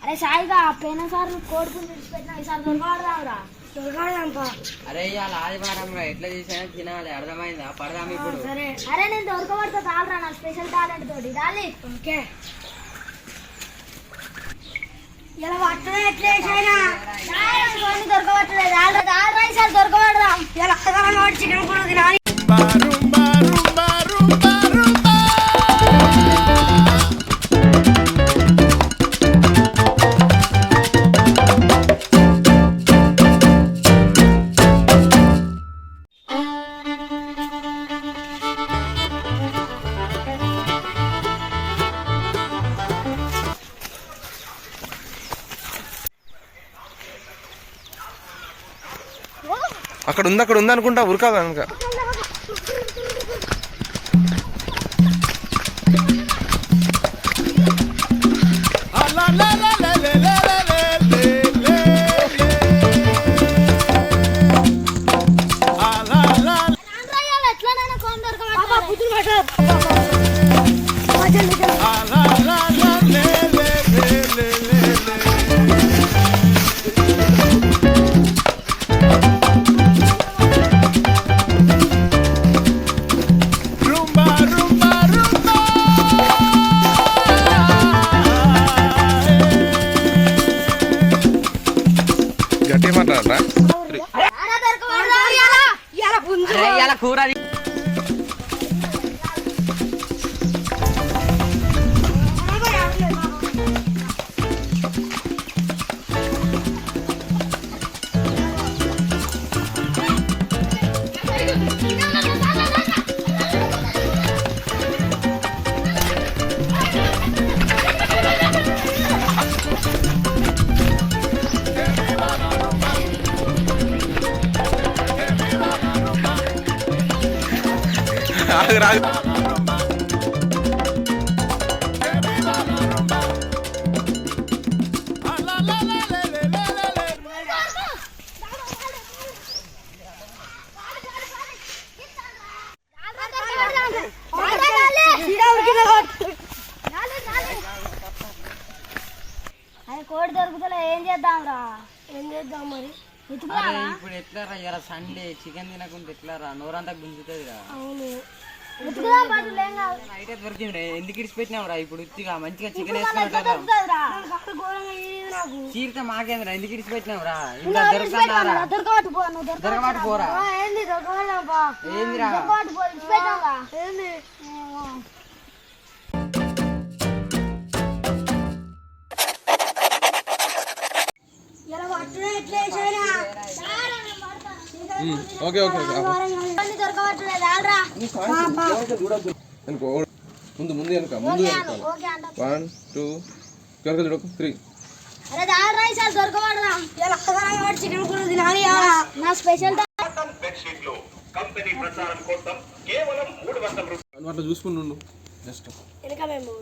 అరే సాయిగా పోయిన సార్ కోడుకుని విడిచిపెట్టినా ఈసారి దొరకవాడదావురా దొరకవాడదాంపా. అరే ఇవాళ ఆదివారం ఎట్లా చేసినా తినాలి, అర్థమైందా? పడదాం ఇప్పుడు. సరే అరే నేను దొరకబడతా తాళరా నా స్పెషల్ టాలెంట్ తోటి డాలి. ఓకే ఇలా పట్టడం ఎట్లా చేసినా దొరకబట్టలేదు తాళరా ఈసారి దొరకబడదాం. ఇలా చికెన్ కూడా తినాలి. అక్కడ ఉంది అనుకుంటా ఉరకాలి అనక. కూర రాగు. కోడి దొరుకుతలే ఏం చేద్దాం రా? ఏం చేద్దాం మరి? ఇప్పుడు ఎట్లా రా? ఇలా సండే చికెన్ తినకుండా ఎట్లా రా? నోరంతా గుంజుతుంది రా. అవును నైట్ దొరికింది. ఎందుకు ఇడిచిపెట్టినావు రా? ఇప్పుడు మంచిగా చికెన్ వేసుకున్నా చీరితే మాకేంద్రా? ఎందుకు ఇడిచిపెట్టినావు రా? ఇంకా దొరకబాటు పోరా. ఏందిరా ఓకే ఓకే ముందు ముందు వెనక ముందు 1 2 చూడకు 3. చికెన్ కూడా తినాలి. నా స్పెషల్ అట్లా చూసుకుంటు జస్ట్ వెనక మేము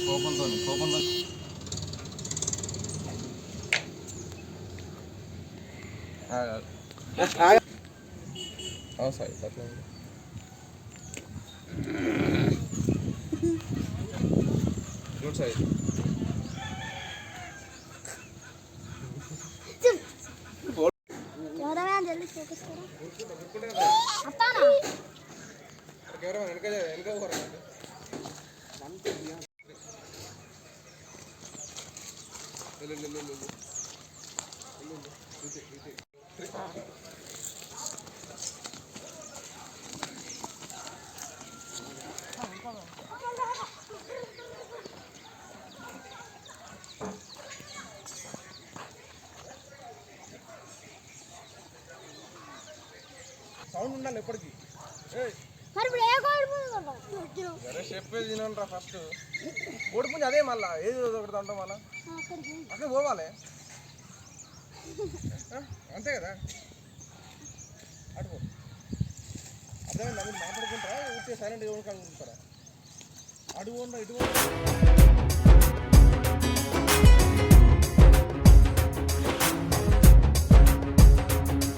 కోపంతో సాయి అట్లా గుడ్ సాయి. జల్దీ ఫోకస్ కరా. సౌండ్ ఉండాలి ఎప్పటికీ. చెప్పేది తినండి రా ఫస్ట్. కోడి పుంజి అదే మళ్ళా ఏది ఒకటి అంటాం మళ్ళా అక్కడ పోవాలి అంతే కదా. అటుపో అర్థమైందా? మీరు మాట్లాడుకుంటారా ఊరికే సైలెంట్గా అనుకుంటారా? అడుగు ఇటు